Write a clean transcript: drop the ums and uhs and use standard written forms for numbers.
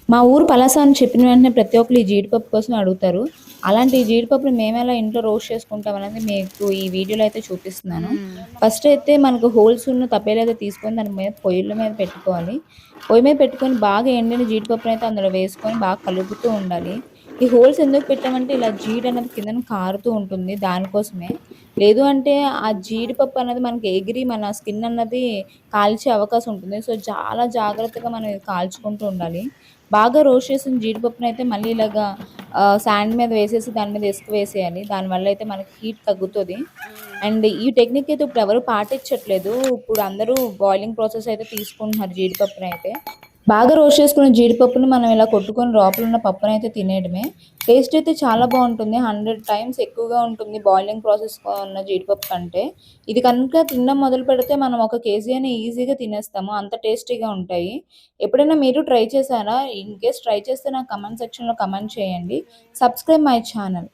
మా ఊరు పలాస అని చెప్పిన వెంటనే ప్రతి ఒక్కరు ఈ జీడిపప్పు కోసం అడుగుతారు. అలాంటి ఈ జీడిపప్పుని మేమెలా ఇంట్లో రోస్ట్ చేసుకుంటాం అనేది మీకు ఈ వీడియోలో అయితే చూపిస్తున్నాను. హ్మ్. ఫస్ట్ అయితే మనకు హోల్స్ ఉన్న తపేలా అయితే తీసుకొని దాని మీద పొయ్యిల మీద పెట్టుకోవాలి. పొయ్యి మీద పెట్టుకొని బాగా ఎండిన జీడిపప్పునైతే అందులో వేసుకొని బాగా కలుపుతూ ఉండాలి. ఈ హోల్స్ ఎందుకు పెట్టామంటే ఇలా జీడనేది కిందన కారుతూ ఉంటుంది దానికోసమే. లేదు అంటే ఆ జీడిపప్పు అనేది మనకి ఎగిరి మన స్కిన్ అన్నది కాల్చే అవకాశం ఉంటుంది. సో, చాలా జాగ్రత్తగా మనం ఇది కాల్చుకుంటూ ఉండాలి. బాగా రోస్ట్ చేసిన జీడిపప్పునైతే మళ్ళీ ఇలాగా సాండ్ మీద వేసేసి దాని మీద ఇసుక వేసేయాలి. దానివల్ల అయితే మనకి హీట్ తగ్గుతది. అండ్ ఈ టెక్నిక్ అయితే ఇప్పుడెవరు పాటించట్లేదు. ఇప్పుడు అందరూ బాయిలింగ్ ప్రాసెస్ అయితే తీసుకుంటున్నారు జీడిపప్పునైతే. బాగా రోస్ట్ చేసుకున్న జీడిపప్పుని మనం ఇలా కొట్టుకొని లోపలున్న పప్పునైతే తినేయడమే. టేస్ట్ అయితే చాలా బావుంటుంది. 100 టైమ్స్ ఎక్కువగా ఉంటుంది బాయిలింగ్ ప్రాసెస్‌లో ఉన్న జీడిపప్పు కంటే. ఇది కనుక తినడం మొదలుపెడితే మనం ఒక కేజీ అయినా ఈజీగా తినేస్తాము. అంత టేస్టీగా ఉంటాయి. ఎప్పుడైనా మీరు ట్రై చేశారా? ఇన్‌కేస్ ట్రై చేస్తే నాకు కమెంట్ సెక్షన్‌లో కమెంట్ చేయండి. Subscribe my channel.